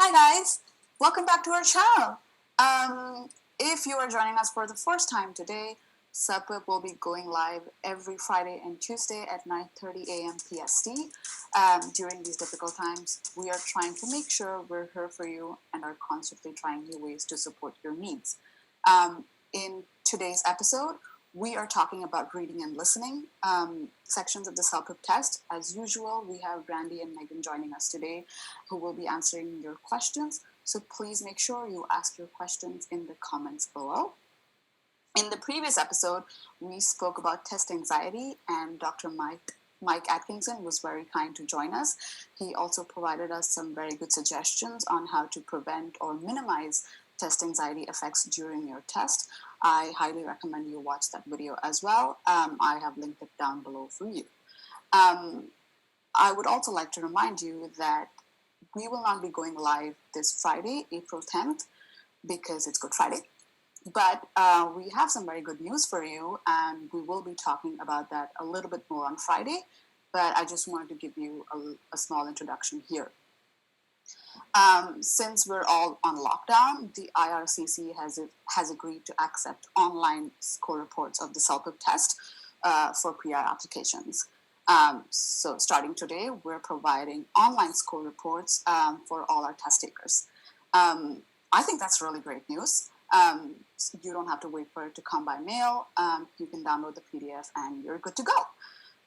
Hi guys, welcome back to our channel. If you are joining us for the first time today, CELPIP will be going live every Friday and Tuesday at 9:30 a.m. PST. During these difficult times, we are trying to make sure we're here for you and are constantly trying new ways to support your needs. In today's episode, we are talking about reading and listening sections of the CELPIP test. As usual, we have Randy and Meaghan joining us today, who will be answering your questions. So please make sure you ask your questions in the comments below. In the previous episode, we spoke about test anxiety, and Dr. Mike Atkinson was very kind to join us. He also provided us some very good suggestions on how to prevent or minimize test anxiety effects during your test. I highly recommend you watch that video as well. I have linked it down below for you. I would also like to remind you that we will not be going live this Friday, April 10th, because it's Good Friday. But we have some very good news for you, and we will be talking about that a little bit more on Friday. But I just wanted to give you a small introduction here. Since we're all on lockdown, the IRCC has agreed to accept online score reports of the CELPIP test for pre-I applications. So starting today, we're providing online score reports for all our test takers. I think that's really great news. You don't have to wait for it to come by mail. You can download the PDF and you're good to go.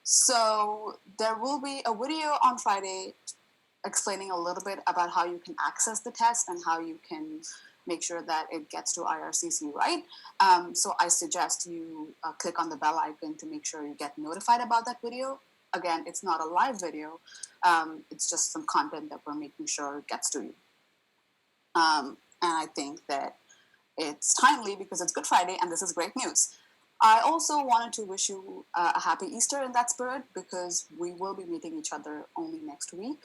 So there will be a video on Friday explaining a little bit about how you can access the test and how you can make sure that it gets to IRCC right. So I suggest you click on the bell icon to make sure you get notified about that video. Again, it's not a live video. It's just some content that we're making sure gets to you. And I think that it's timely because it's Good Friday and this is great news. I also wanted to wish you a happy Easter in that spirit because we will be meeting each other only next week.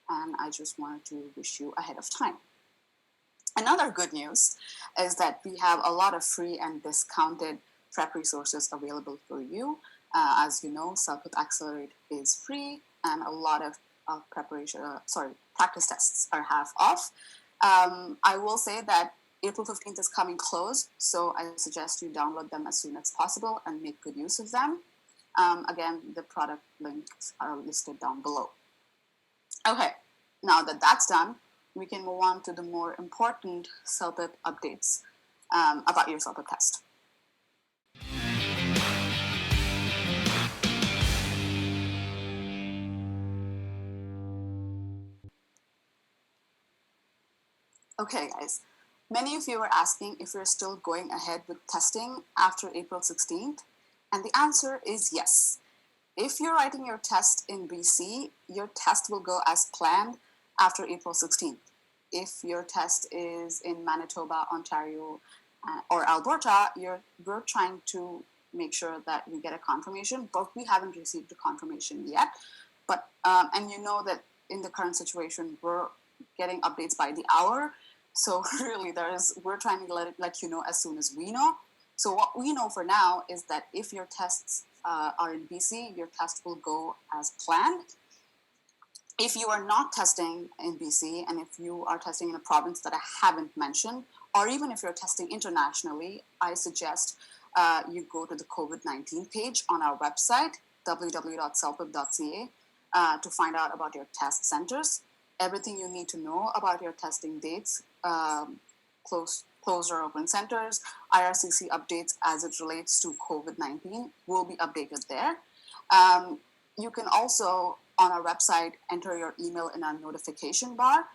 And I just wanted to wish you ahead of time. Another good news is that we have a lot of free and discounted prep resources available for you. As you know, CELPIP Accelerate is free, and a lot of practice tests are half off. I will say that April 15th is coming close, so I suggest you download them as soon as possible and make good use of them. Again, the product links are listed down below. Okay, now that that's done, we can move on to the more important CELPIP updates about your CELPIP test. Okay, guys, many of you are asking if you're still going ahead with testing after April 16th, and the answer is yes. If you're writing your test in BC, your test will go as planned after April 16th. If your test is in Manitoba, Ontario, or Alberta, we're trying to make sure that we get a confirmation, but we haven't received a confirmation yet. But and you know that in the current situation, we're getting updates by the hour. So really, we're trying to let you know as soon as we know. So what we know for now is that if your tests are in BC, your test will go as planned. If you are not testing in BC, and if you are testing in a province that I haven't mentioned, or even if you're testing internationally, I suggest you go to the COVID-19 page on our website, www.celpip.ca, to find out about your test centers. Everything you need to know about your testing dates, closed or open centers, IRCC updates as it relates to COVID-19 will be updated there. You can also, on our website, enter your email in our notification bar.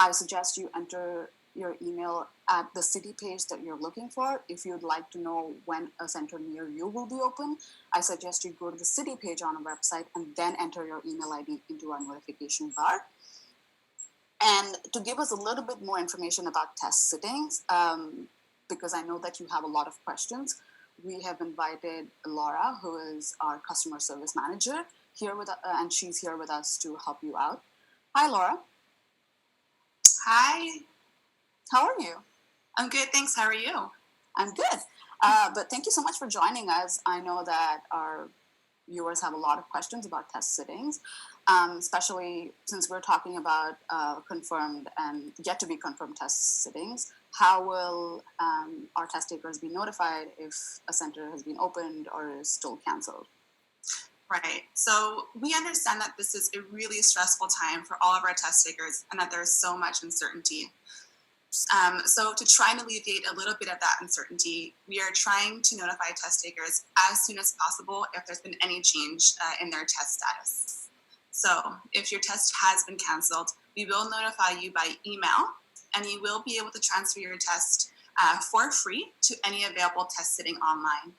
I suggest you enter your email at the city page that you're looking for. If you'd like to know when a center near you will be open, I suggest you go to the city page on our website and then enter your email ID into our notification bar. And to give us a little bit more information about test sittings, because I know that you have a lot of questions, we have invited Laura, who is our customer service manager, and she's here with us to help you out. Hi, Laura. Hi. How are you? I'm good, thanks. How are you? I'm good. But thank you so much for joining us. I know that our viewers have a lot of questions about test sittings. especially since we're talking about confirmed and yet to be confirmed test sittings. How will our test takers be notified if a center has been opened or is still canceled? Right. So we understand that this is a really stressful time for all of our test takers and that there's so much uncertainty. So to try and alleviate a little bit of that uncertainty, we are trying to notify test takers as soon as possible if there's been any change in their test status. So if your test has been canceled, we will notify you by email, and you will be able to transfer your test for free to any available test sitting online.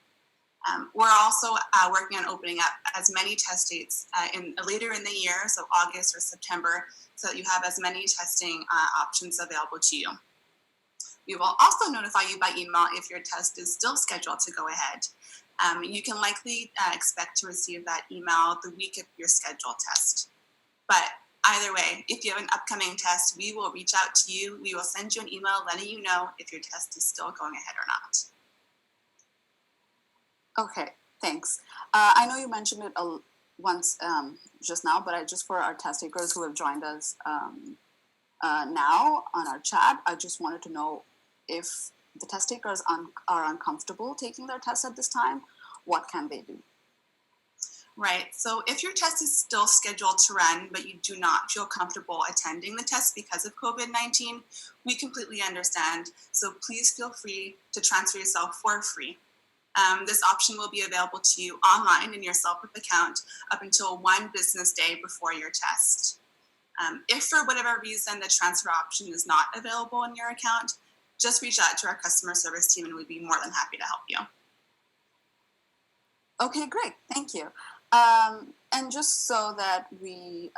We're also working on opening up as many test dates later in the year, so August or September, so that you have as many testing options available to you. We will also notify you by email if your test is still scheduled to go ahead. You can likely expect to receive that email the week of your scheduled test. But either way, if you have an upcoming test, we will reach out to you. We will send you an email letting you know if your test is still going ahead or not. Okay, thanks. I know you mentioned it once just now, but just for our test takers who have joined us now on our chat, I just wanted to know if the test takers are uncomfortable taking their test at this time, what can they do? Right. So if your test is still scheduled to run, but you do not feel comfortable attending the test because of COVID-19, we completely understand. So please feel free to transfer yourself for free. This option will be available to you online in your CELPIP account up until 1 business day before your test. If for whatever reason the transfer option is not available in your account, just reach out to our customer service team and we'd be more than happy to help you. Okay, great. Thank you. And just so that we,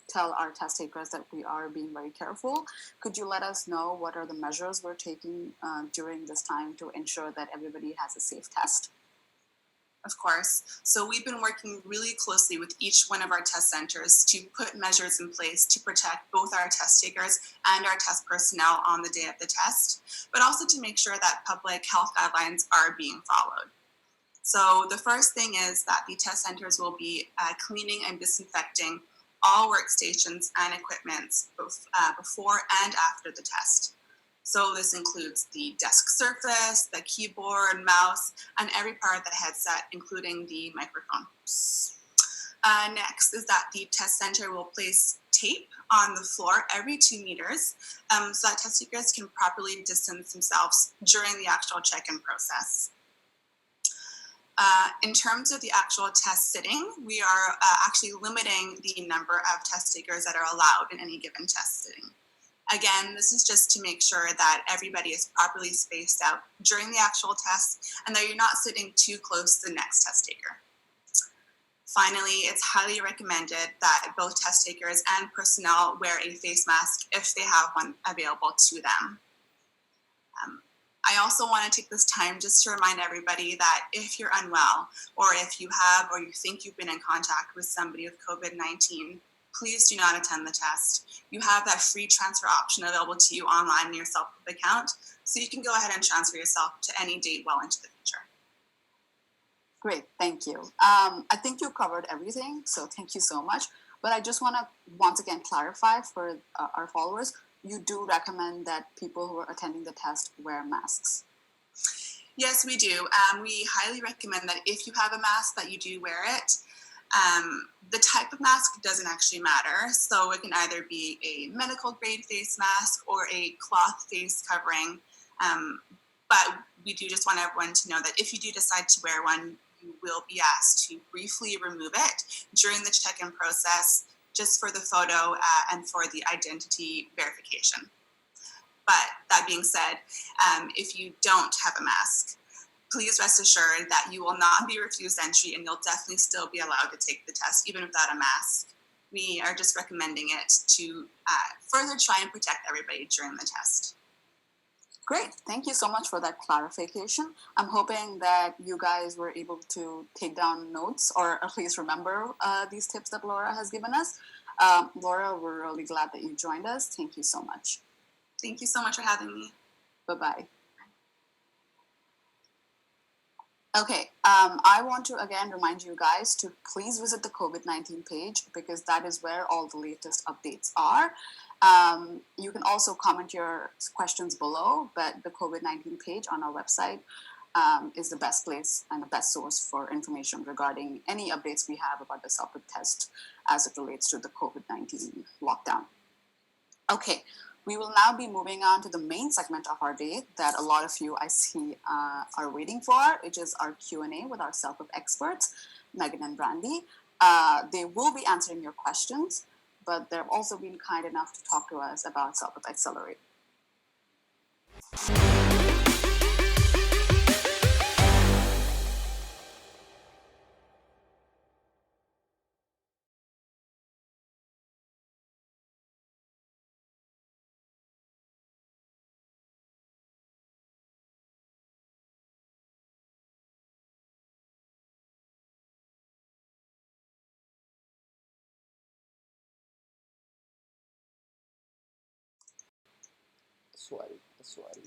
tell our test takers that we are being very careful, could you let us know what are the measures we're taking during this time to ensure that everybody has a safe test? Of course. So we've been working really closely with each one of our test centers to put measures in place to protect both our test takers and our test personnel on the day of the test, but also to make sure that public health guidelines are being followed. So the first thing is that the test centers will be cleaning and disinfecting all workstations and equipments before and after the test. So this includes the desk surface, the keyboard, mouse, and every part of the headset, including the microphone. Next is that the test center will place tape on the floor every 2 meters so that test takers can properly distance themselves during the actual check-in process. In terms of the actual test sitting, we are actually limiting the number of test takers that are allowed in any given test sitting. Again, this is just to make sure that everybody is properly spaced out during the actual test and that you're not sitting too close to the next test taker. Finally, it's highly recommended that both test takers and personnel wear a face mask if they have one available to them. I also want to take this time just to remind everybody that if you're unwell or if you have or you think you've been in contact with somebody with COVID-19, please do not attend the test. You have that free transfer option available to you online in your CELPIP account, so you can go ahead and transfer yourself to any date well into the future. Great, thank you. I think you covered everything, so thank you so much. But I just want to once again clarify for our followers, you do recommend that people who are attending the test wear masks? Yes, we do. We highly recommend that if you have a mask that you do wear it. The type of mask doesn't actually matter. So it can either be a medical grade face mask or a cloth face covering. But we do just want everyone to know that if you do decide to wear one, you will be asked to briefly remove it during the check-in process, just for the photo and for the identity verification. But that being said, if you don't have a mask, please rest assured that you will not be refused entry and you'll definitely still be allowed to take the test, even without a mask. We are just recommending it to further try and protect everybody during the test. Great, thank you so much for that clarification. I'm hoping that you guys were able to take down notes or at least remember these tips that Laura has given us. Laura, we're really glad that you joined us. Thank you so much. Thank you so much for having me. Bye-bye. Okay, I want to again remind you guys to please visit the COVID-19 page because that is where all the latest updates are. You can also comment your questions below, but the COVID-19 page on our website is the best place and the best source for information regarding any updates we have about the CELPIP test as it relates to the COVID-19 lockdown. Okay, we will now be moving on to the main segment of our day that a lot of you I see are waiting for, which is our Q&A with our CELPIP experts, Meaghan and Brandy. They will be answering your questions, but they've also been kind enough to talk to us about CELPIP Accelerate. Aswari.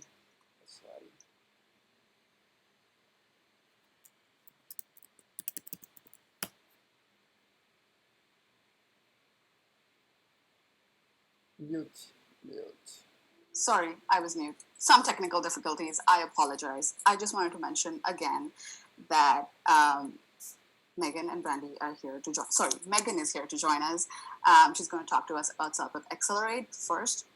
Mute. Sorry, I was mute. Some technical difficulties. I apologize. I just wanted to mention again that Meaghan and Brandy are here to join. Sorry, Meaghan is here to join us. She's going to talk to us about CELPIP Accelerate first,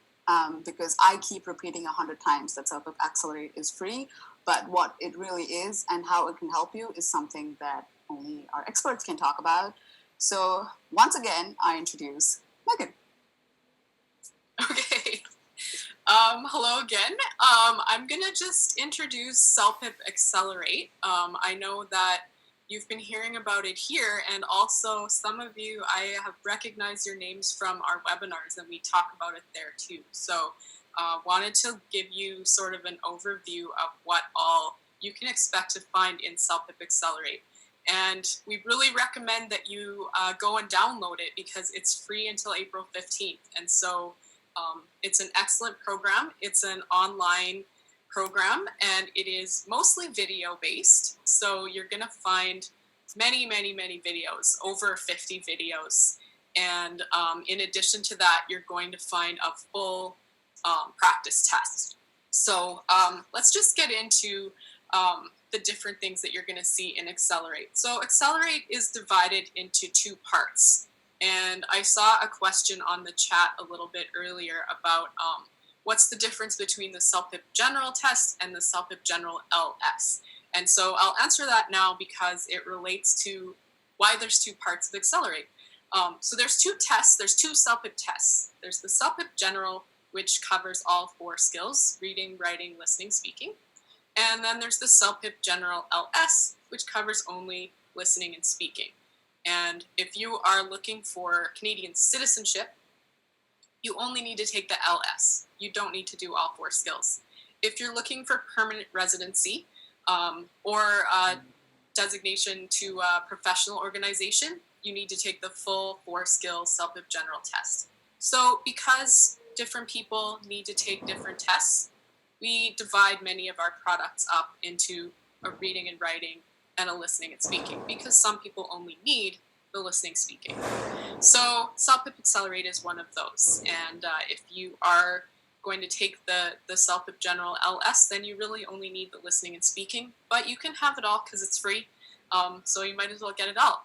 because I keep repeating 100 times that CELPIP Accelerate is free, but what it really is and how it can help you is something that only our experts can talk about. So once again, I introduce Meaghan. Okay. Hello again. I'm going to just introduce CELPIP Accelerate. I know that you've been hearing about it here, and also some of you, I have recognized your names from our webinars, and we talk about it there too. So wanted to give you sort of an overview of what all you can expect to find in CELPIP Accelerate. And we really recommend that you go and download it because it's free until April 15th. And so it's an excellent program. It's an online program, and it is mostly video-based. So you're going to find many videos, over 50 videos. And in addition to that, you're going to find a full practice test. So let's just get into the different things that you're going to see in Accelerate. So Accelerate is divided into two parts. And I saw a question on the chat a little bit earlier about what's the difference between the CELPIP General Test and the CELPIP General LS. And so I'll answer that now because it relates to why there's two parts of Accelerate. So there's two tests. There's two CELPIP tests. There's the CELPIP General, which covers all 4 skills: reading, writing, listening, speaking. And then there's the CELPIP General LS, which covers only listening and speaking. And if you are looking for Canadian citizenship, you only need to take the LS. You don't need to do all 4 skills. If you're looking for permanent residency or designation to a professional organization, you need to take the full 4-skill CELPIP General test. So because different people need to take different tests, we divide many of our products up into a reading and writing and a listening and speaking, because some people only need the listening speaking. So CELPIP Accelerate is one of those. And if you are going to take the CELPIP General LS, then you really only need the listening and speaking, but you can have it all because it's free. So you might as well get it all.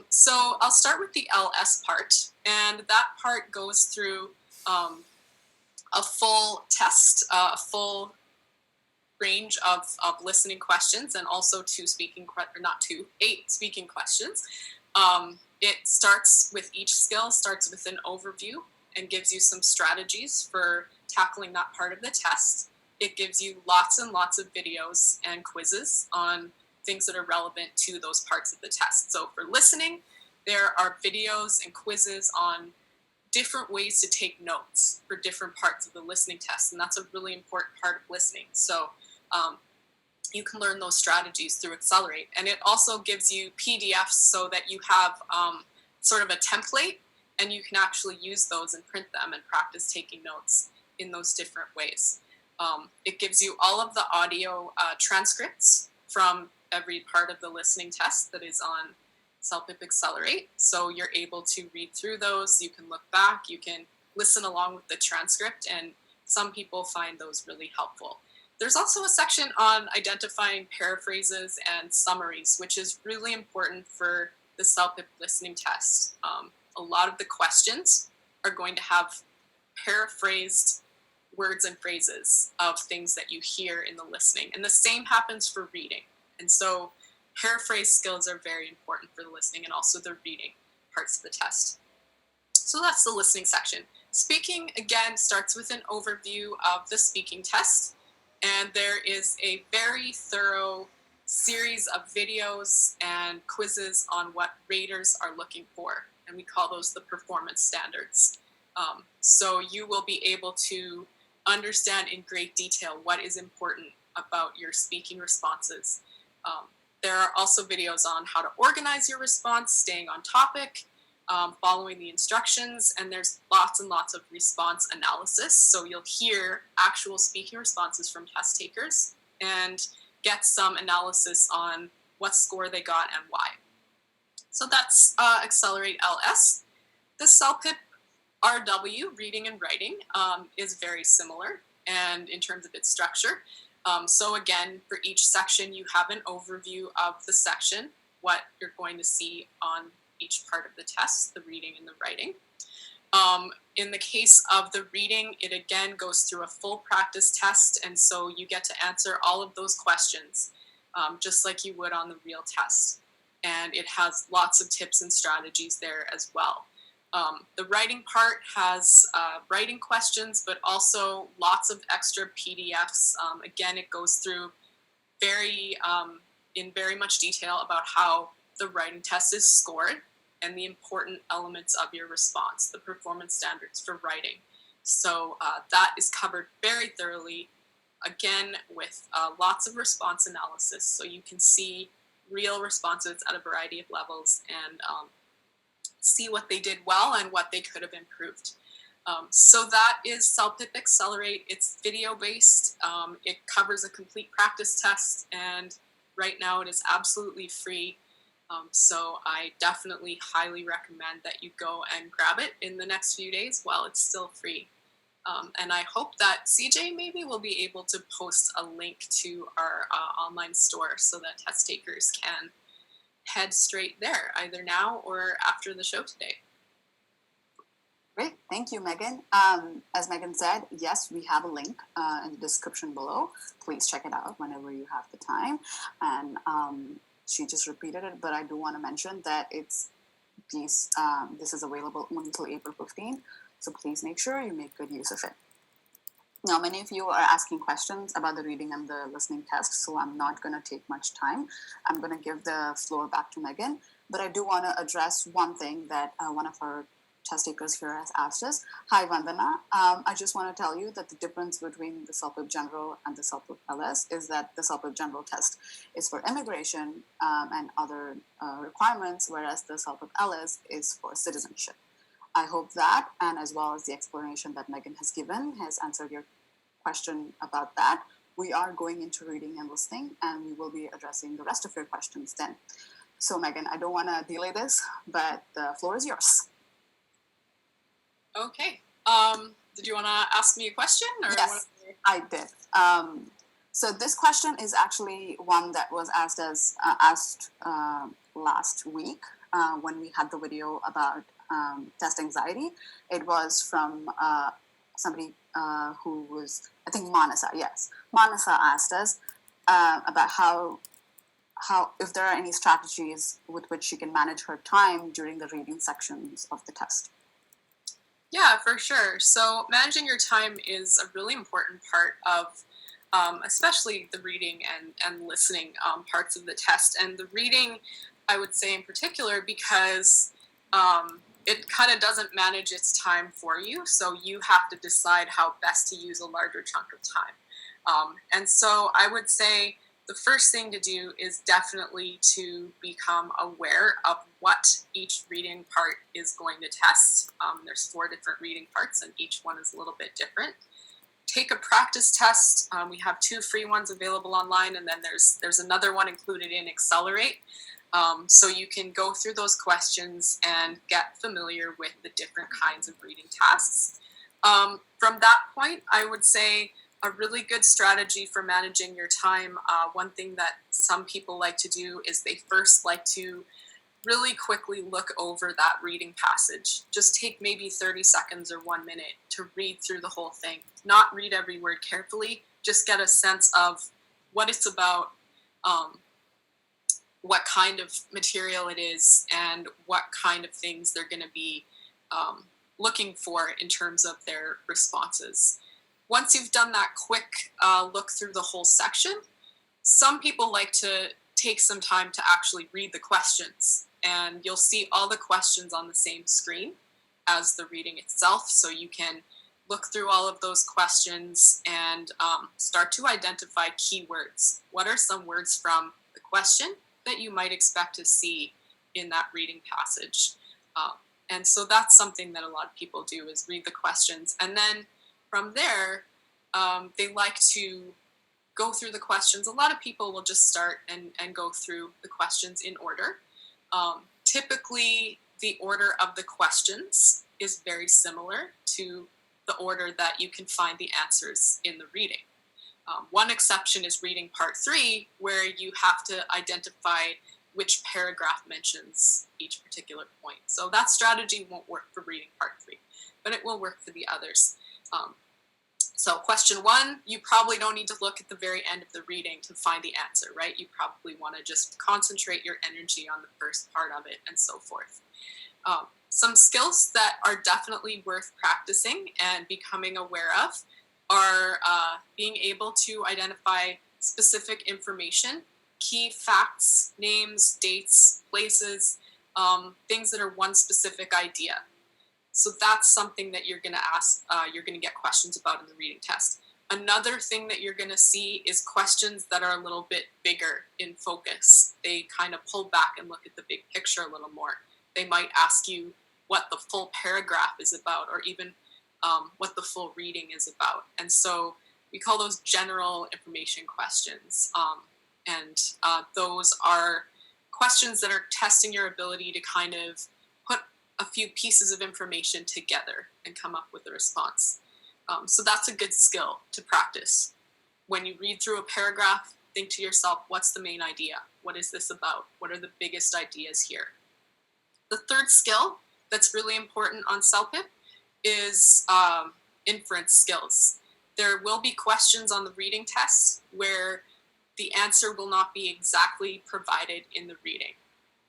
So I'll start with the LS part, and that part goes through a full test, a full range of listening questions, and also 8 speaking questions. It starts with each skill, starts with an overview and gives you some strategies for tackling that part of the test. It gives you lots and lots of videos and quizzes on things that are relevant to those parts of the test. So for listening, there are videos and quizzes on different ways to take notes for different parts of the listening test, and that's a really important part of listening. So you can learn those strategies through Accelerate. And it also gives you PDFs so that you have sort of a template, and you can actually use those and print them and practice taking notes in those different ways. It gives you all of the audio transcripts from every part of the listening test that is on CELPIP Accelerate. So you're able to read through those. You can look back. You can listen along with the transcript, and some people find those really helpful. There's also a section on identifying paraphrases and summaries, which is really important for the CELPIP listening test. A lot of the questions are going to have paraphrased words and phrases of things that you hear in the listening. And the same happens for reading. And so paraphrase skills are very important for the listening and also the reading parts of the test. So that's the listening section. Speaking, again, starts with an overview of the speaking test. And there is a very thorough series of videos and quizzes on what raters are looking for. And we call those the performance standards. So you will be able to understand in great detail what is important about your speaking responses. There are also videos on how to organize your response, staying on topic, following the instructions, and there's lots and lots of response analysis. So you'll hear actual speaking responses from test takers and get some analysis on what score they got and why. So that's Accelerate LS. The CELPIP RW, reading and writing, is very similar and in terms of its structure. So again, for each section, you have an overview of the section, what you're going to see on each part of the test, the reading and the writing. In the case of the reading, it again goes through a full practice test, and so you get to answer all of those questions, just like you would on the real test. And it has lots of tips and strategies there as well. The writing part has writing questions, but also lots of extra PDFs. Again, it goes through in very much detail about how the writing test is scored and the important elements of your response, the performance standards for writing. So that is covered very thoroughly, again, with lots of response analysis. So you can see real responses at a variety of levels and see what they did well and what they could have improved. So that is CELPIP Accelerate. It's video-based. It covers a complete practice test, and right now it is absolutely free. So I definitely highly recommend that you go and grab it in the next few days while it's still free. And I hope that CJ maybe will be able to post a link to our online store so that test takers can head straight there, either now or after the show today. Great, thank you, Meaghan. As Meaghan said, yes, we have a link in the description below. Please check it out whenever you have the time. And she just repeated it, but I do want to mention that this is available only until April 15th. So please make sure you make good use of it. Now, many of you are asking questions about the reading and the listening test, so I'm not going to take much time. I'm going to give the floor back to Meaghan, but I do want to address one thing that one of our test takers here has asked us. Hi, Vandana. I just want to tell you that the difference between the CELPIP General and the CELPIP LS is that the CELPIP General test is for immigration and other requirements, whereas the CELPIP LS is for citizenship. I hope that, and as well as the explanation that Meaghan has given, has answered your question about that. We are going into reading and listening, and we will be addressing the rest of your questions then. So Meaghan, I don't want to delay this, but the floor is yours. Okay. Did you want to ask me a question? Or yes, I did. So this question is actually one that was asked last week when we had the video about test anxiety. It was from somebody who was, I think, Manasa. Yes, Manasa asked us about how if there are any strategies with which she can manage her time during the reading sections of the test. Yeah, for sure. So managing your time is a really important part of especially the reading and listening parts of the test. And the reading, I would say in particular, because it kind of doesn't manage its time for you. So you have to decide how best to use a larger chunk of time. And so I would say the first thing to do is definitely to become aware of what each reading part is going to test. There's 4 different reading parts, and each one is a little bit different. take a practice test. We have 2 free ones available online, and then there's another one included in Accelerate. So you can go through those questions and get familiar with the different kinds of reading tasks. From that point, I would say a really good strategy for managing your time, one thing that some people like to do is they first like to really quickly look over that reading passage. Just take maybe 30 seconds or 1 minute to read through the whole thing. Not read every word carefully, just get a sense of what it's about, what kind of material it is, and what kind of things they're going to be looking for in terms of their responses. Once you've done that quick look through the whole section, some people like to take some time to actually read the questions, and you'll see all the questions on the same screen as the reading itself, so you can look through all of those questions and start to identify keywords. What are some words from the question that you might expect to see in that reading passage? And so that's something that a lot of people do, is read the questions. And then from there, they like to go through the questions. A lot of people will just start and go through the questions in order. Typically, the order of the questions is very similar to the order that you can find the answers in the reading. One exception is reading part 3, where you have to identify which paragraph mentions each particular point. So that strategy won't work for reading part 3, but it will work for the others. So question 1, you probably don't need to look at the very end of the reading to find the answer, right? You probably want to just concentrate your energy on the first part of it and so forth. Some skills that are definitely worth practicing and becoming aware of are being able to identify specific information, key facts, names, dates, places, things that are one specific idea. So that's something that you're going to ask, you're going to get questions about in the reading test. Another thing that you're going to see is questions that are a little bit bigger in focus. They kind of pull back and look at the big picture a little more. They might ask you what the full paragraph is about, or even what the full reading is about. And so we call those general information questions. And those are questions that are testing your ability to kind of put a few pieces of information together and come up with a response. So that's a good skill to practice. When you read through a paragraph, think to yourself, what's the main idea? What is this about? What are the biggest ideas here? The third skill that's really important on CELPIP is inference skills. There will be questions on the reading test where the answer will not be exactly provided in the reading,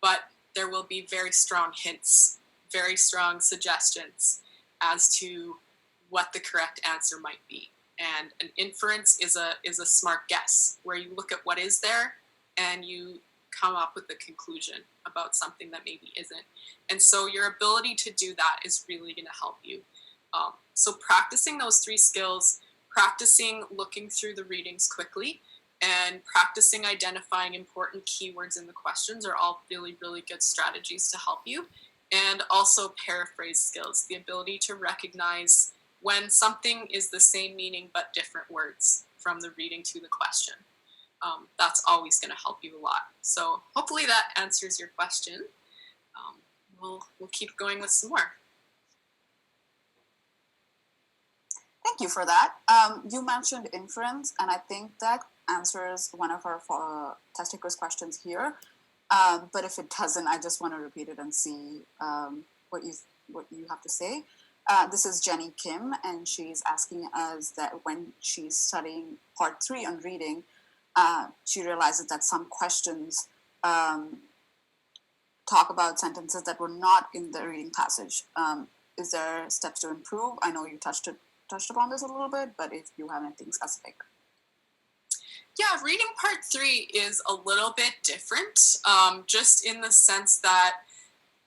but there will be very strong hints, very strong suggestions as to what the correct answer might be. And an inference is a smart guess, where you look at what is there and you come up with a conclusion about something that maybe isn't. And so your ability to do that is really going to help you. So practicing those 3 skills, practicing looking through the readings quickly, and practicing identifying important keywords in the questions are all really, really good strategies to help you. And also paraphrase skills, the ability to recognize when something is the same meaning but different words from the reading to the question. That's always going to help you a lot. So hopefully that answers your question. We'll keep going with some more. Thank you for that. You mentioned inference, and I think that answers one of our test takers' questions here. But if it doesn't, I just want to repeat it and see what you have to say. This is Jenny Kim, and she's asking us that when she's studying part 3 on reading, she realizes that some questions talk about sentences that were not in the reading passage. Is there steps to improve? I know you touched upon this a little bit, but if you have anything specific. Yeah, reading part 3 is a little bit different, just in the sense that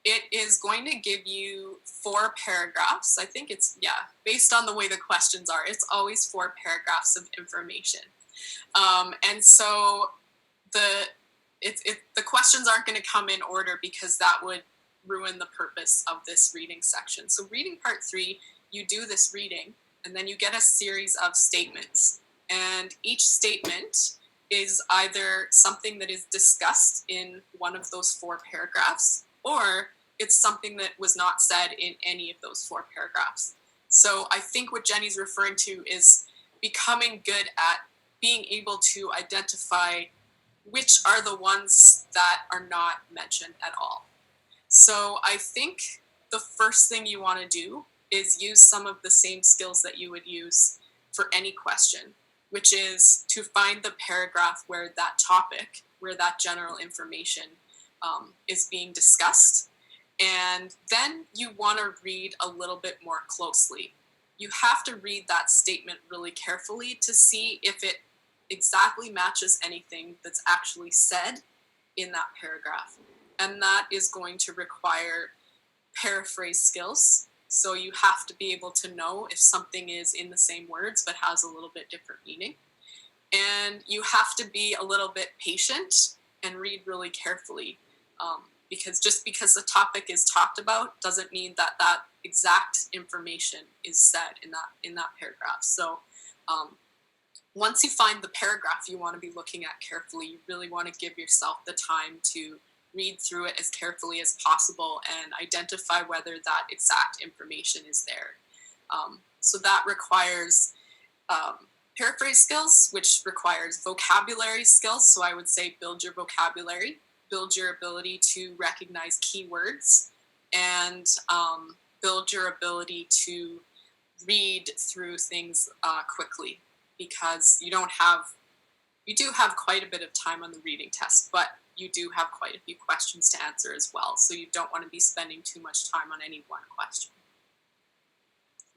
it is going to give you 4 paragraphs. I think it's, based on the way the questions are, it's always 4 paragraphs of information. And so the questions aren't going to come in order, because that would ruin the purpose of this reading section. So reading part 3, you do this reading, and then you get a series of statements. And each statement is either something that is discussed in one of those 4 paragraphs, or it's something that was not said in any of those 4 paragraphs. So I think what Jenny's referring to is becoming good at being able to identify which are the ones that are not mentioned at all. So I think the first thing you want to do is use some of the same skills that you would use for any question, which is to find the paragraph where that topic, where that general information is being discussed. And then you want to read a little bit more closely. You have to read that statement really carefully to see if it exactly matches anything that's actually said in that paragraph. And that is going to require paraphrase skills. So you have to be able to know if something is in the same words but has a little bit different meaning. And you have to be a little bit patient and read really carefully, because just because the topic is talked about doesn't mean that that exact information is said in that paragraph. So once you find the paragraph you want to be looking at carefully, you really want to give yourself the time to read through it as carefully as possible and identify whether that exact information is there. So that requires paraphrase skills, which requires vocabulary skills. So I would say build your vocabulary, build your ability to recognize keywords, and build your ability to read through things quickly, because you do have quite a bit of time on the reading test, but you do have quite a few questions to answer as well. So you don't want to be spending too much time on any one question.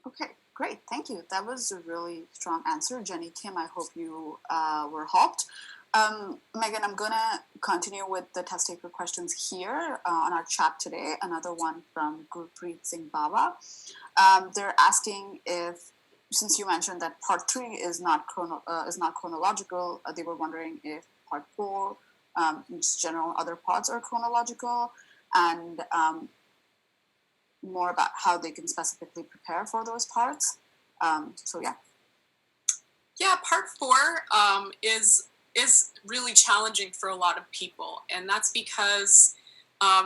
Okay, great. Thank you. That was a really strong answer. Jenny, Kim, I hope you were helped. Meaghan, I'm going to continue with the test taker questions here on our chat today. Another one from Gurpreet Singh Baba. They're asking if, since you mentioned that part 3 is not chronological, they were wondering if part 4, just general other parts are chronological, and more about how they can specifically prepare for those parts. So yeah. Yeah, part 4 is really challenging for a lot of people, and that's because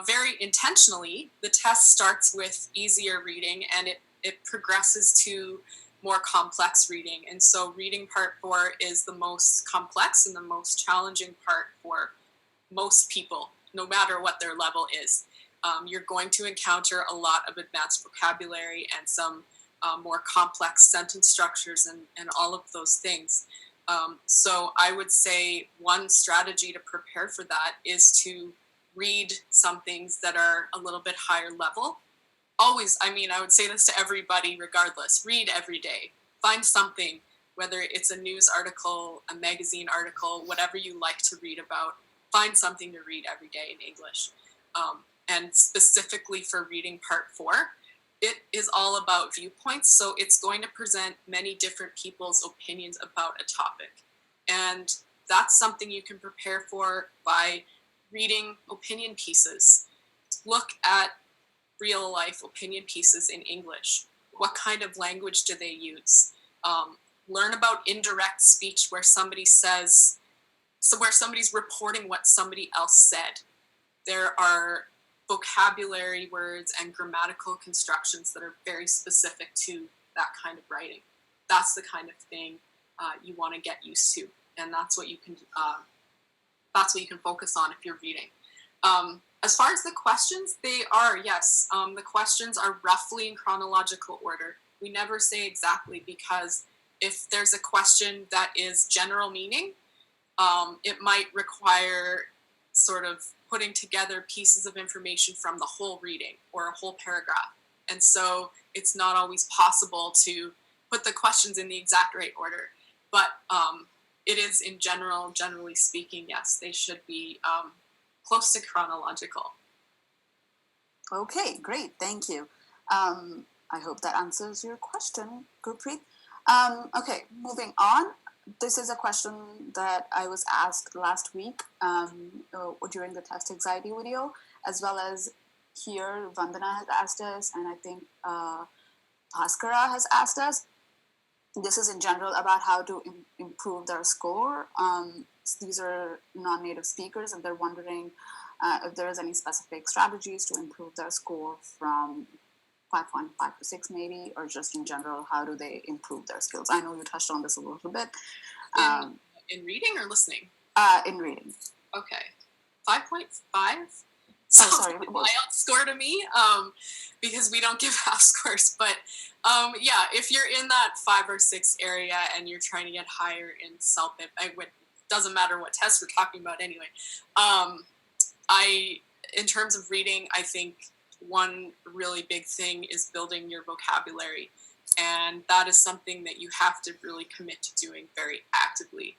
very intentionally the test starts with easier reading and it progresses to more complex reading. And so reading part 4 is the most complex and the most challenging part for most people, no matter what their level is. You're going to encounter a lot of advanced vocabulary and some more complex sentence structures and all of those things. So I would say one strategy to prepare for that is to read some things that are a little bit higher level. Always, I mean, I would say this to everybody regardless, read every day. Find something, whether it's a news article, a magazine article, whatever you like to read about, find something to read every day in English. And specifically for reading part 4, it is all about viewpoints. So it's going to present many different people's opinions about a topic. And that's something you can prepare for by reading opinion pieces. Look at real life opinion pieces in English. What kind of language do they use? Learn about indirect speech where somebody's reporting what somebody else said. There are vocabulary words and grammatical constructions that are very specific to that kind of writing. That's the kind of thing you want to get used to, and that's what you can focus on if you're reading. As far as the questions, they are, yes, the questions are roughly in chronological order. We never say exactly, because if there's a question that is general meaning, it might require sort of putting together pieces of information from the whole reading or a whole paragraph. And so it's not always possible to put the questions in the exact right order. But it is in general, generally speaking, yes, they should be close to chronological. Okay, great. Thank you. I hope that answers your question, Gurpreet. Okay, moving on. This is a question that I was asked last week during the test anxiety video, as well as here Vandana has asked us, and I think Bhaskara has asked us. this is in general about how to improve their score. These are non-native speakers, and they're wondering if there is any specific strategies to improve their score from 5.5 to 6 maybe, or just in general, how do they improve their skills? I know you touched on this a little bit. In reading or listening? In reading. Okay. 5.5? So sorry, a wild score to me, because we don't give half scores. But yeah, if you're in that 5 or 6 area and you're trying to get higher in CELPIP, doesn't matter what test we're talking about anyway. In terms of reading, I think one really big thing is building your vocabulary. And that is something that you have to really commit to doing very actively.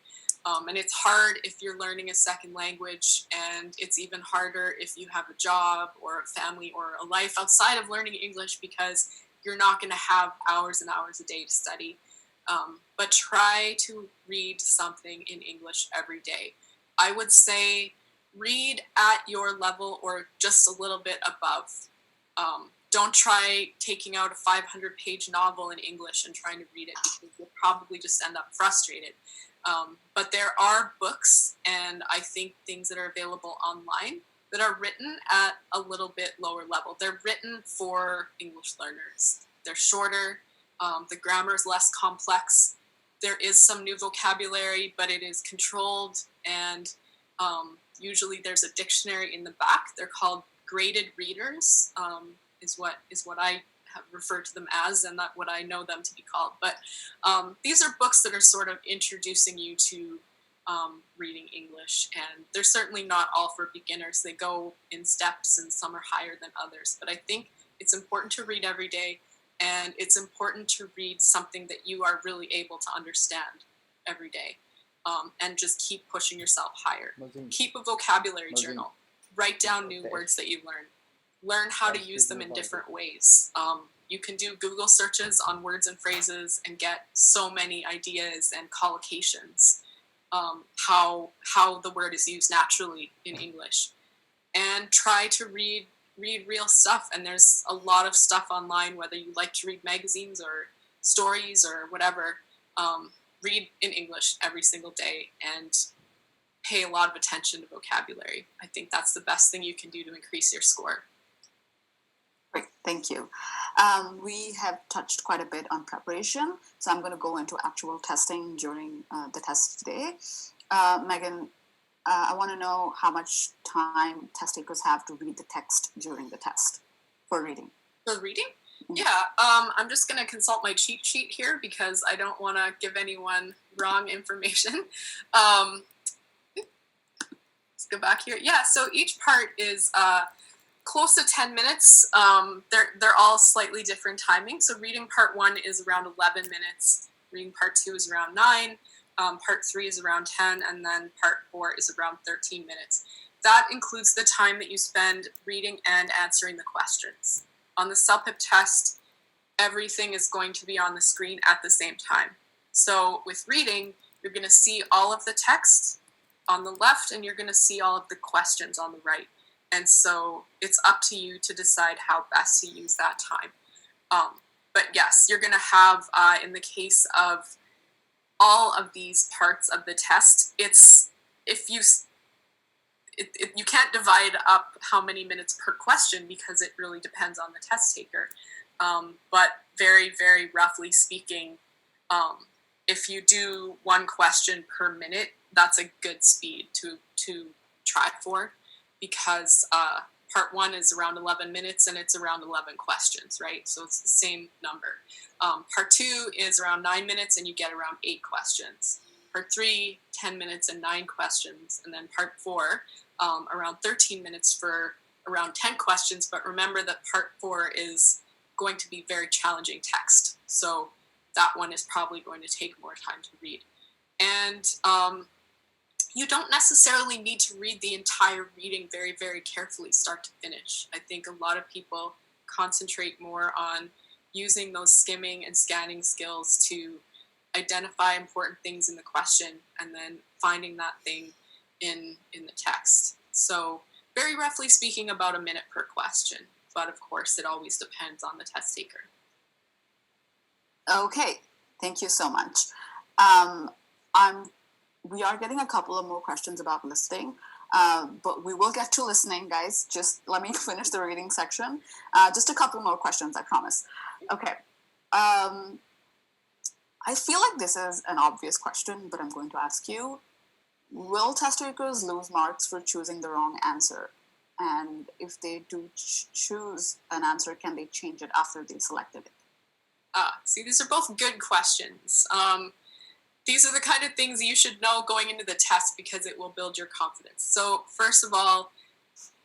And it's hard if you're learning a second language, and it's even harder if you have a job or a family or a life outside of learning English, because you're not going to have hours and hours a day to study. But try to read something in English every day. I would say read at your level or just a little bit above. Don't try taking out a 500-page novel in English and trying to read it, because you'll probably just end up frustrated. But there are books, and I think things that are available online that are written at a little bit lower level. They're written for English learners. They're shorter. The grammar is less complex. There is some new vocabulary, but it is controlled, and usually there's a dictionary in the back. They're called graded readers, is what I have referred to them as, and not what I know them to be called. But these are books that are sort of introducing you to reading English, and they're certainly not all for beginners. They go in steps, and some are higher than others. But I think it's important to read every day, and it's important to read something that you are really able to understand every day, and just keep pushing yourself higher. Keep a vocabulary journal. Write down new words that you've learned. Learn how to use them in different ways. You can do Google searches on words and phrases and get so many ideas and collocations, how the word is used naturally in English. And try to read real stuff. And there's a lot of stuff online, whether you like to read magazines or stories or whatever. Read in English every single day and pay a lot of attention to vocabulary. I think that's the best thing you can do to increase your score. Great, thank you. We have touched quite a bit on preparation, so I'm going to go into actual testing during the test today. Meaghan, I want to know how much time test takers have to read the text during the test for reading. For reading? Yeah, I'm just going to consult my cheat sheet here because I don't want to give anyone wrong information. Let's go back here. Yeah, so each part is close to 10 minutes. They're all slightly different timing. So reading part 1 is around 11 minutes. Reading part 2 is around 9. Part 3 is around 10. And then part 4 is around 13 minutes. That includes the time that you spend reading and answering the questions. On the CELPIP test, everything is going to be on the screen at the same time. So with reading, you're going to see all of the text on the left, and you're going to see all of the questions on the right. And so it's up to you to decide how best to use that time. But yes, you're going to have, in the case of all of these parts of the test, you can't divide up how many minutes per question because it really depends on the test taker. But very, very roughly speaking, if you do 1 question per minute, that's a good speed to try for, because part 1 is around 11 minutes and it's around 11 questions, right? So it's the same number. Part 2 is around 9 minutes and you get around 8 questions. Part 3, 10 minutes and 9 questions. And then part 4, around 13 minutes for around 10 questions. But remember that part 4 is going to be very challenging text. So that one is probably going to take more time to read. And you don't necessarily need to read the entire reading very, very carefully, start to finish. I think a lot of people concentrate more on using those skimming and scanning skills to identify important things in the question and then finding that thing in the text. So very roughly speaking, about a minute per question. But of course, it always depends on the test taker. Okay, Thank you so much. We are getting a couple of more questions about listening, but we will get to listening, guys. Just let me finish the reading section. Just a couple more questions, I promise. Okay. I feel like this is an obvious question, but I'm going to ask you. Will test takers lose marks for choosing the wrong answer? And if they do choose an answer, can they change it after they selected it? See, these are both good questions. These are the kind of things you should know going into the test because it will build your confidence. So first of all,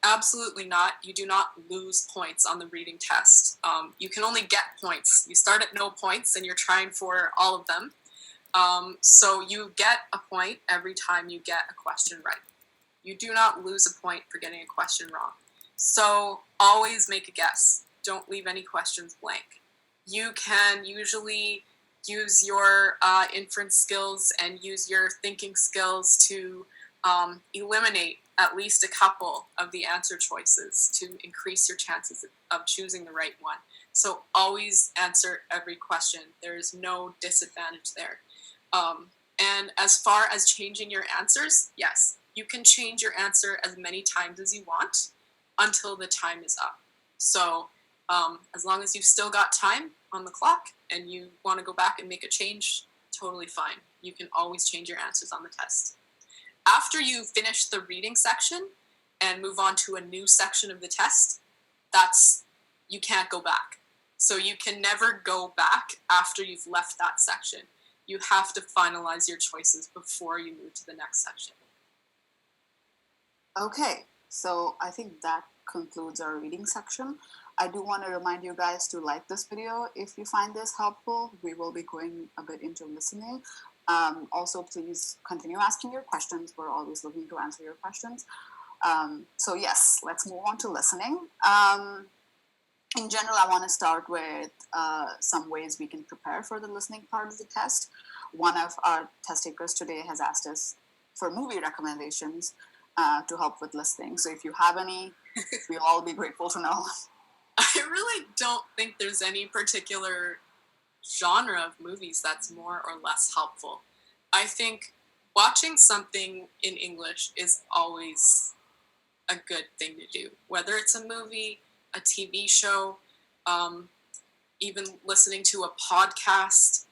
absolutely not. You do not lose points on the reading test. You can only get points. You start at no points and you're trying for all of them. So you get a point every time you get a question right. You do not lose a point for getting a question wrong. So always make a guess. Don't leave any questions blank. You can usually use your inference skills and use your thinking skills to eliminate at least a couple of the answer choices to increase your chances of choosing the right one. So always answer every question. There is no disadvantage there. And as far as changing your answers, yes, you can change your answer as many times as you want until the time is up. So as long as you've still got time on the clock and you want to go back and make a change, totally fine. You can always change your answers on the test. After you finish the reading section and move on to a new section of the test, you can't go back. So you can never go back after you've left that section. You have to finalize your choices before you move to the next section. Okay, so I think that concludes our reading section. I do want to remind you guys to like this video if you find this helpful. We will be going a bit into listening. Also, please continue asking your questions. We're always looking to answer your questions. So yes, let's move on to listening. In general, I want to start with some ways we can prepare for the listening part of the test. One of our test takers today has asked us for movie recommendations to help with listening. So if you have any, we'll all be grateful to know. I really don't think there's any particular genre of movies that's more or less helpful. I think watching something in English is always a good thing to do, whether it's a movie, a TV show, even listening to a podcast,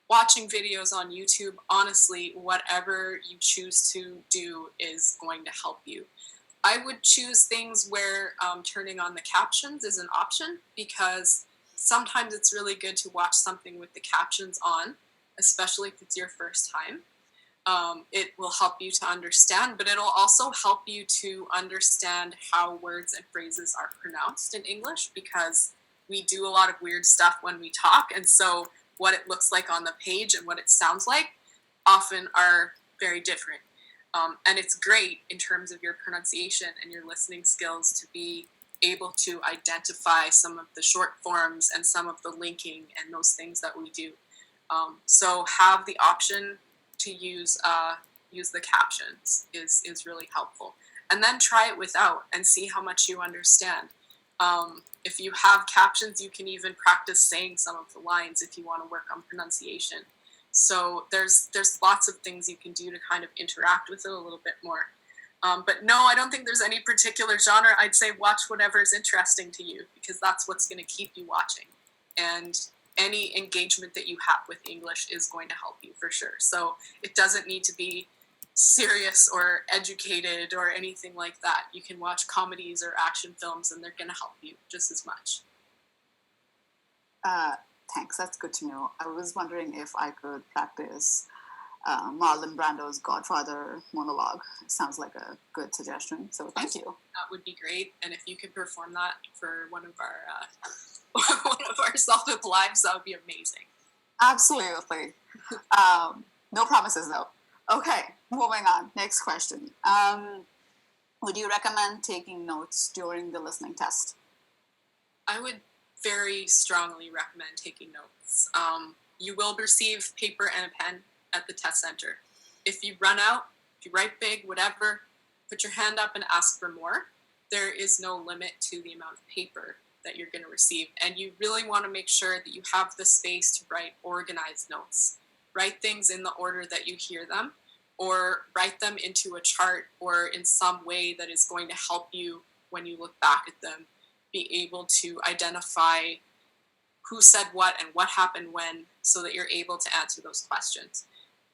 watching videos on YouTube. Honestly, whatever you choose to do is going to help you. I would choose things where turning on the captions is an option because sometimes it's really good to watch something with the captions on, especially if it's your first time. It will help you to understand, but it'll also help you to understand how words and phrases are pronounced in English because we do a lot of weird stuff when we talk, and so what it looks like on the page and what it sounds like often are very different. And it's great in terms of your pronunciation and your listening skills to be able to identify some of the short forms and some of the linking and those things that we do. So have the option to use the captions is really helpful. And then try it without and see how much you understand. If you have captions, you can even practice saying some of the lines if you want to work on pronunciation. So there's lots of things you can do to kind of interact with it a little bit more. But no, I don't think there's any particular genre. I'd say watch whatever is interesting to you because that's what's going to keep you watching. And any engagement that you have with English is going to help you for sure. So it doesn't need to be serious or educated or anything like that. You can watch comedies or action films and they're going to help you just as much. Thanks, that's good to know. I was wondering if I could practice Marlon Brando's Godfather monologue. It sounds like a good suggestion, so thank you. That would be great, and if you could perform that for one of our CELPIP lives, that would be amazing. Absolutely. No promises though. Okay, moving on. Next question. Would you recommend taking notes during the listening test? I would very strongly recommend taking notes. You will receive paper and a pen at the test center. If you run out, if you write big, whatever, put your hand up and ask for more. There is no limit to the amount of paper that you're going to receive. And you really want to make sure that you have the space to write organized notes. Write things in the order that you hear them, or write them into a chart or in some way that is going to help you when you look back at them, be able to identify who said what and what happened when, so that you're able to answer those questions.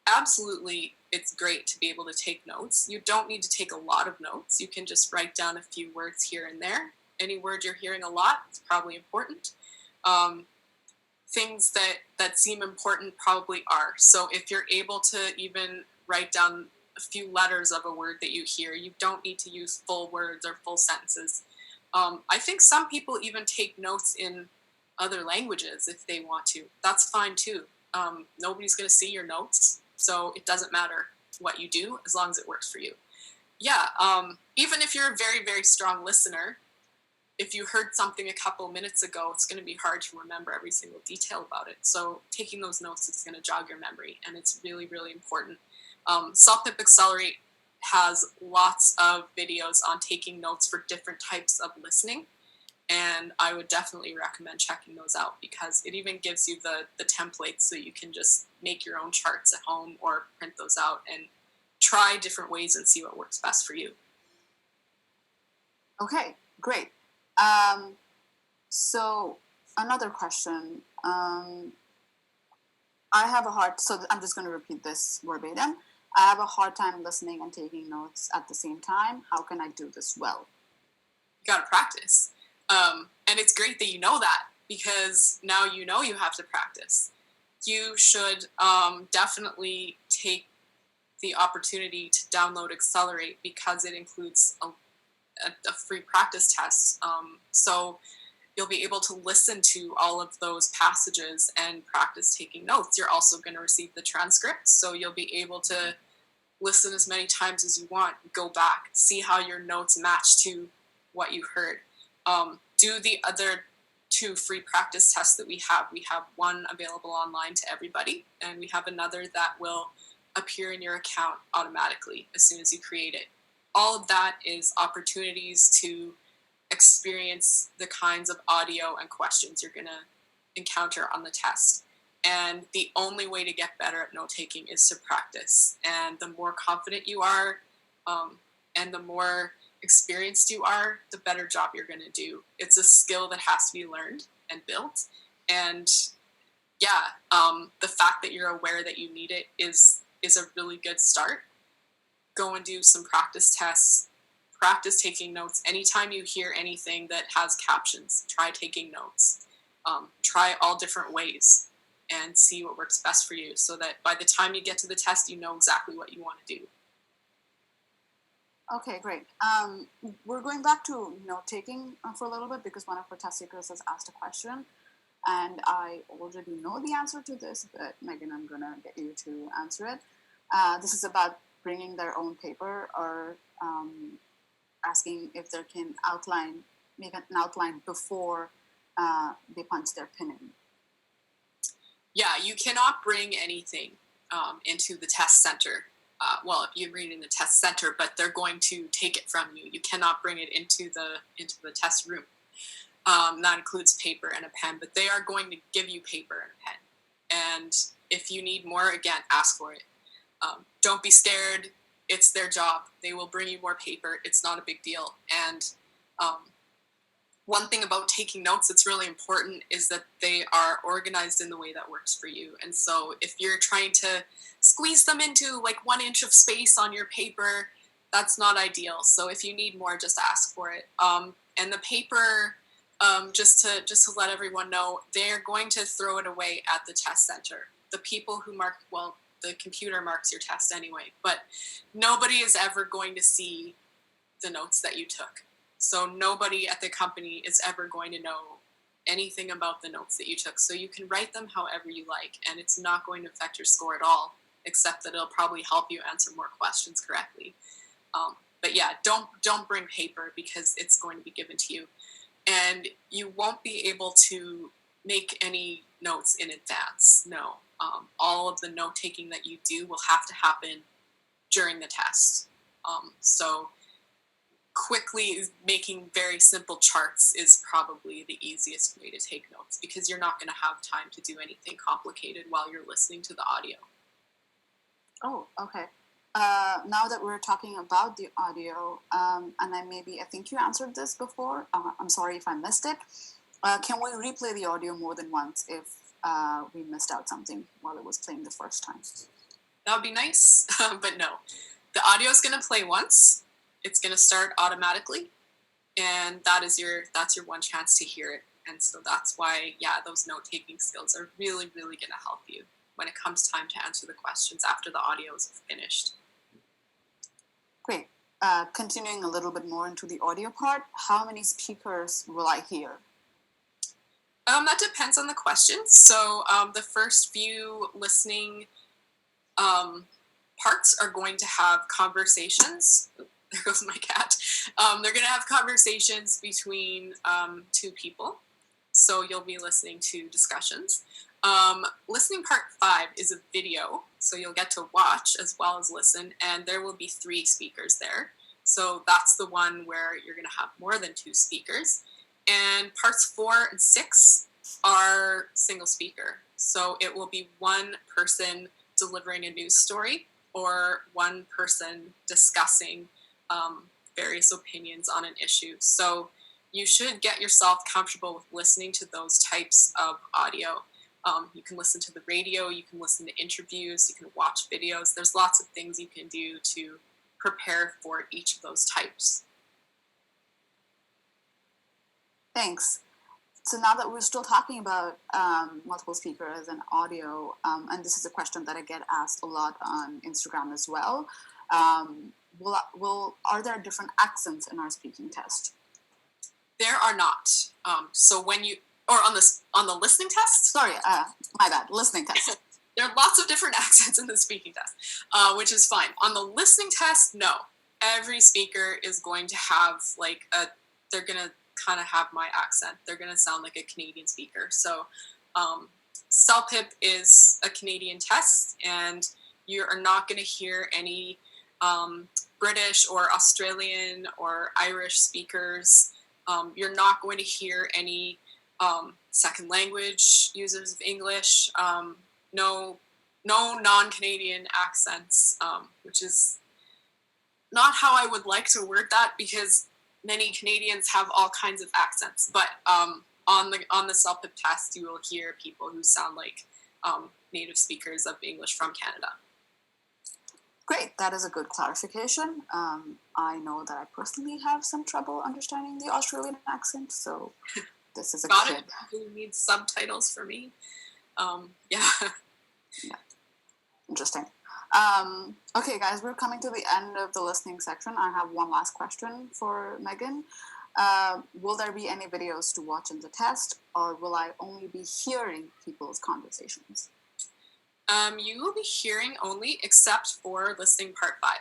Absolutely, it's great to be able to take notes. You don't need to take a lot of notes. You can just write down a few words here and there. Any word you're hearing a lot is probably important. Things that seem important probably are. So if you're able to even write down a few letters of a word that you hear, you don't need to use full words or full sentences. I think some people even take notes in other languages if they want to. That's fine too. Nobody's going to see your notes, so it doesn't matter what you do as long as it works for you. Yeah, even if you're a very, very strong listener, if you heard something a couple minutes ago, it's going to be hard to remember every single detail about it. So taking those notes is going to jog your memory, and it's really, really important. CELPIP Accelerate has lots of videos on taking notes for different types of listening, and I would definitely recommend checking those out, because it even gives you the templates so you can just make your own charts at home or print those out and try different ways and see what works best for you. Okay, great. So another question. So I'm just going to repeat this verbatim. I have a hard time listening and taking notes at the same time. How can I do this well? You got to practice. And it's great that you know that, because now you know you have to practice. You should definitely take the opportunity to download Accelerate, because it includes a free practice test. So you'll be able to listen to all of those passages and practice taking notes. You're also going to receive the transcript, so you'll be able to listen as many times as you want, go back, see how your notes match to what you heard. Do the other 2 free practice tests that we have. We have one available online to everybody, and we have another that will appear in your account automatically as soon as you create it. All of that is opportunities to experience the kinds of audio and questions you're going to encounter on the test. And the only way to get better at note-taking is to practice. And the more confident you are, and the more experienced you are, the better job you're going to do. It's a skill that has to be learned and built. And yeah, the fact that you're aware that you need it is a really good start. Go and do some practice tests. Practice taking notes. Anytime you hear anything that has captions, try taking notes. Try all different ways and see what works best for you, so that by the time you get to the test, you know exactly what you want to do. Okay, great. We're going back to note-taking for a little bit, because one of our test takers has asked a question, and I already know the answer to this, but Meaghan, I'm going to get you to answer it. This is about bringing their own paper, or asking if they can make an outline before they punch their pin in. Yeah, you cannot bring anything into the test center. Well, if you're reading the test center, but they're going to take it from you. You cannot bring it into the test room. That includes paper and a pen, but they are going to give you paper and a pen. And if you need more, again, ask for it. Don't be scared. It's their job. They will bring you more paper. It's not a big deal. And one thing about taking notes that's really important is that they are organized in the way that works for you. And so if you're trying to squeeze them into like 1 inch of space on your paper, that's not ideal. So if you need more, just ask for it. And the paper, just to let everyone know, they're going to throw it away at the test center. The people who mark, well, the computer marks your test anyway, but nobody is ever going to see the notes that you took. So nobody at the company is ever going to know anything about the notes that you took. So you can write them however you like, and it's not going to affect your score at all, except that it'll probably help you answer more questions correctly. But yeah, don't bring paper, because it's going to be given to you. And you won't be able to make any notes in advance, no. All of the note-taking that you do will have to happen during the test. So quickly making very simple charts is probably the easiest way to take notes, because you're not going to have time to do anything complicated while you're listening to the audio. Oh, okay. Now that we're talking about the audio, and I think you answered this before. I'm sorry if I missed it. Can we replay the audio more than once if we missed out something while it was playing the first time? That would be nice, but no. The audio is going to play once. It's going to start automatically, and that's your one chance to hear it. And so that's why, those note-taking skills are really, really going to help you when it comes time to answer the questions after the audio is finished. Great. Continuing a little bit more into the audio part, how many speakers will I hear? That depends on the question. So the first few listening parts are going to have conversations. There goes my cat. They're going to have conversations between two people. So you'll be listening to discussions. Listening part 5 is a video. So you'll get to watch as well as listen. And there will be 3 speakers there. So that's the one where you're going to have more than 2 speakers. And parts 4 and 6 are single speaker. So it will be one person delivering a news story or one person discussing various opinions on an issue. So you should get yourself comfortable with listening to those types of audio. You can listen to the radio, you can listen to interviews, you can watch videos. There's lots of things you can do to prepare for each of those types. Thanks. So now that we're still talking about multiple speakers and audio, and this is a question that I get asked a lot on Instagram as well, are there different accents in our speaking test? There are not. So when you, or on the listening test? Sorry, my bad, listening test. There are lots of different accents in the speaking test, which is fine. On the listening test, no. Every speaker is going to have they're going to kind of have my accent. They're going to sound like a Canadian speaker. So CELPIP is a Canadian test, and you are not going to hear any British or Australian or Irish speakers. You're not going to hear any second language users of English. No non-Canadian accents, which is not how I would like to word that, because many Canadians have all kinds of accents. But on the CELPIP test, you will hear people who sound like native speakers of English from Canada. Great, that is a good clarification. I know that I personally have some trouble understanding the Australian accent, so this is a Got good... it. Who needs subtitles for me? Yeah. Interesting. Okay, guys, we're coming to the end of the listening section. I have one last question for Meaghan. Will there be any videos to watch in the test, or will I only be hearing people's conversations? You will be hearing only, except for listening part 5.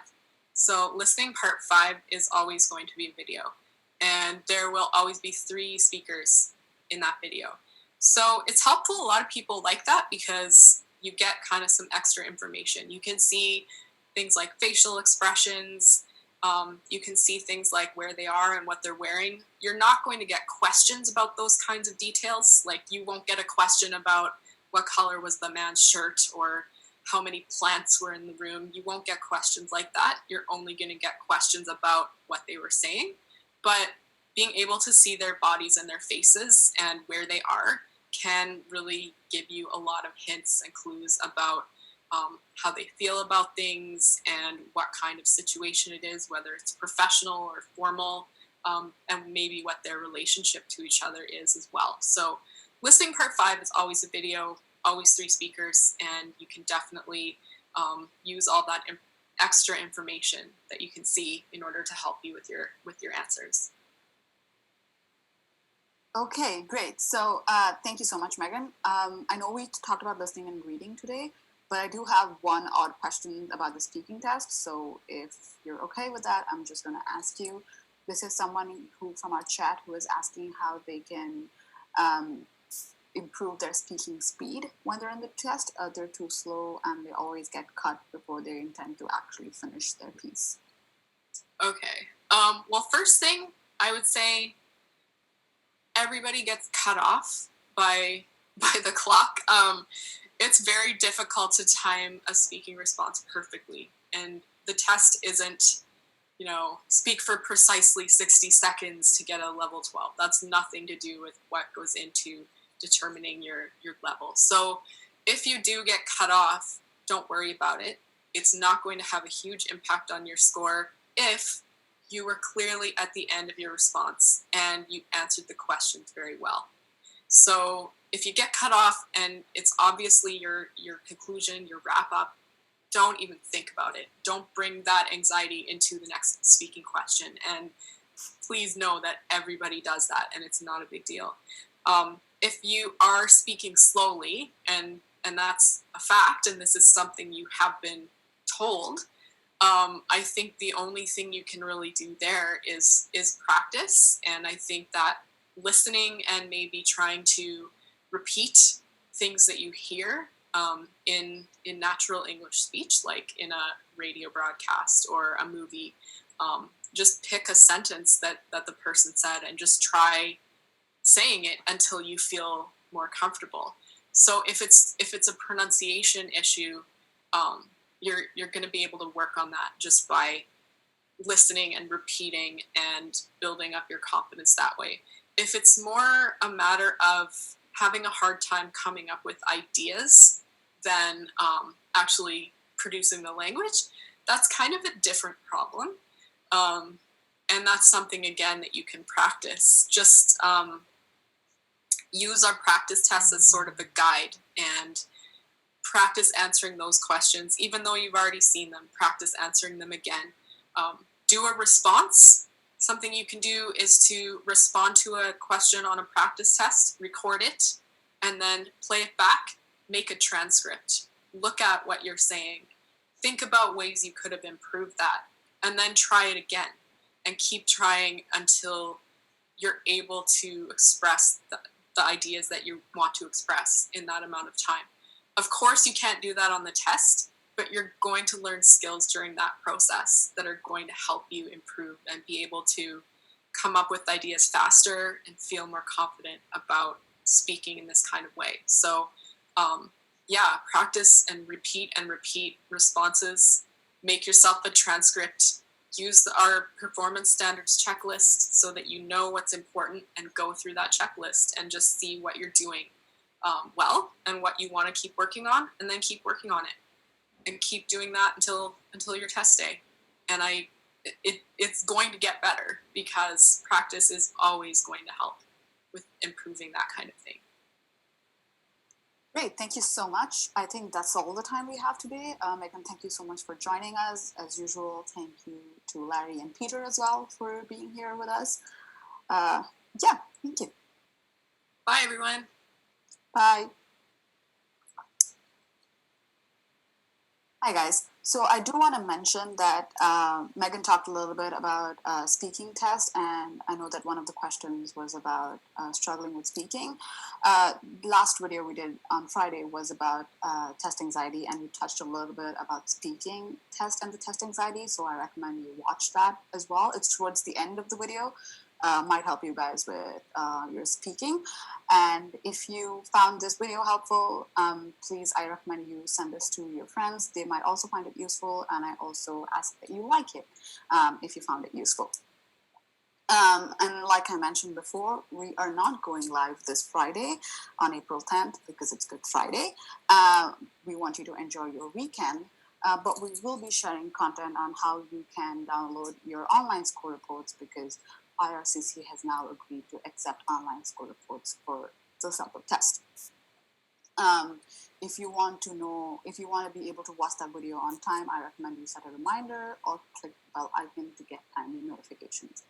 So listening part 5 is always going to be a video, and there will always be 3 speakers in that video. So it's helpful. A lot of people like that because you get kind of some extra information. You can see things like facial expressions. You can see things like where they are and what they're wearing. You're not going to get questions about those kinds of details. Like, you won't get a question about what color was the man's shirt or how many plants were in the room. You won't get questions like that. You're only going to get questions about what they were saying. But being able to see their bodies and their faces and where they are can really give you a lot of hints and clues about how they feel about things and what kind of situation it is, whether it's professional or formal, and maybe what their relationship to each other is as well. So listening part 5 is always a video, always 3 speakers, and you can definitely use all that extra information that you can see in order to help you with your answers. Okay, great. So thank you so much, Meaghan. I know we talked about listening and reading today, but I do have one odd question about the speaking test. So if you're okay with that, I'm just going to ask you. This is someone who from our chat who is asking how they can improve their speaking speed when they're in the test. They're too slow and they always get cut before they intend to actually finish their piece. Okay. Well, first thing I would say, everybody gets cut off by the clock. It's very difficult to time a speaking response perfectly, and the test isn't, speak for precisely 60 seconds to get a level 12. That's nothing to do with what goes into determining your level. So if you do get cut off, don't worry about it. It's not going to have a huge impact on your score if you were clearly at the end of your response and you answered the questions very well. So if you get cut off and it's obviously your conclusion, your wrap up, don't even think about it. Don't bring that anxiety into the next speaking question. And please know that everybody does that and it's not a big deal. If you are speaking slowly, and that's a fact, and this is something you have been told, I think the only thing you can really do there is practice. And I think that listening and maybe trying to repeat things that you hear in natural English speech, like in a radio broadcast or a movie, just pick a sentence that the person said and just try saying it until you feel more comfortable. So if it's a pronunciation issue, you're going to be able to work on that just by listening and repeating and building up your confidence that way. If it's more a matter of having a hard time coming up with ideas than actually producing the language, that's kind of a different problem. And that's something, again, that you can practice. Just use our practice tests as sort of a guide and practice answering those questions. Even though you've already seen them, practice answering them again. Do a response. Something you can do is to respond to a question on a practice test, record it, and then play it back, make a transcript. Look at what you're saying. Think about ways you could have improved that, and then try it again. And keep trying until you're able to express the ideas that you want to express in that amount of time. Of course, you can't do that on the test, but you're going to learn skills during that process that are going to help you improve and be able to come up with ideas faster and feel more confident about speaking in this kind of way. So, practice and repeat responses. Make yourself a transcript. Use our performance standards checklist so that you know what's important and go through that checklist and just see what you're doing well and what you want to keep working on, and then keep working on it and keep doing that until your test day. And it's going to get better because practice is always going to help with improving that kind of thing. Great, thank you so much. I think that's all the time we have today. Meaghan, thank you so much for joining us. As usual, thank you to Larry and Peter as well for being here with us. Thank you. Bye, everyone. Bye. Hi, guys. So I do want to mention that Meaghan talked a little bit about speaking test, and I know that one of the questions was about struggling with speaking. Last video we did on Friday was about test anxiety, and we touched a little bit about speaking test and the test anxiety, so I recommend you watch that as well. It's towards the end of the video. Might help you guys with your speaking. And if you found this video helpful, please, I recommend you send this to your friends. They might also find it useful, and I also ask that you like it if you found it useful. And like I mentioned before, we are not going live this Friday on April 10th because it's Good Friday. We want you to enjoy your weekend. But we will be sharing content on how you can download your online score reports because IRCC has now agreed to accept online score reports for the CELPIP test. If you want to be able to watch that video on time, I recommend you set a reminder or click the bell icon to get timely notifications.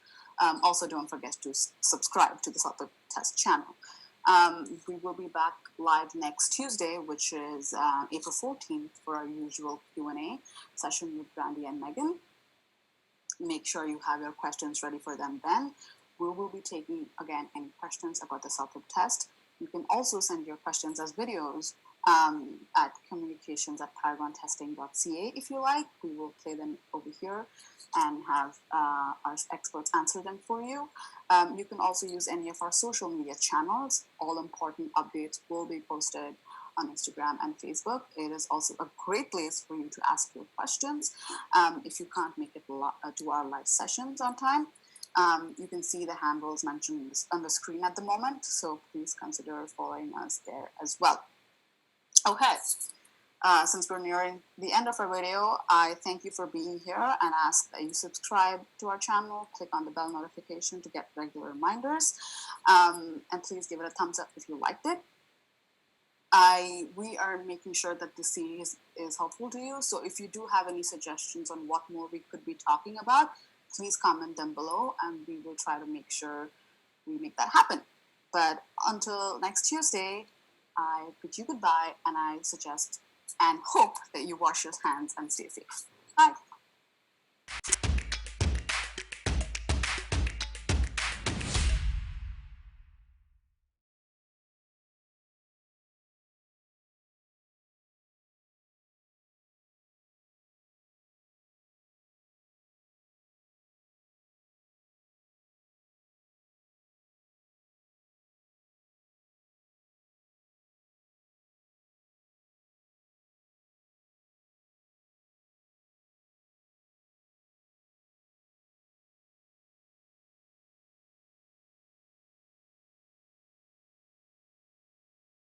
Also, don't forget to subscribe to the CELPIP test channel. We will be back live next Tuesday, which is April 14th, for our usual Q&A session with Brandy and Meaghan. Make sure you have your questions ready for them then. We will be taking, again, any questions about the CELPIP test. You can also send your questions as videos at communications@paragontesting.ca if you like. We will play them over here and have our experts answer them for you. You can also use any of our social media channels. All important updates will be posted on Instagram and Facebook. It is also a great place for you to ask your questions. If you can't make it to our live sessions on time, you can see the handles mentioned on the screen at the moment, so please consider following us there as well. Okay, since we're nearing the end of our video, I thank you for being here and ask that you subscribe to our channel, click on the bell notification to get regular reminders, and please give it a thumbs up if you liked it. We are making sure that the series is helpful to you, so if you do have any suggestions on what more we could be talking about, please comment them below and we will try to make sure we make that happen. But until next Tuesday, I bid you goodbye and I suggest and hope that you wash your hands and stay safe. Bye.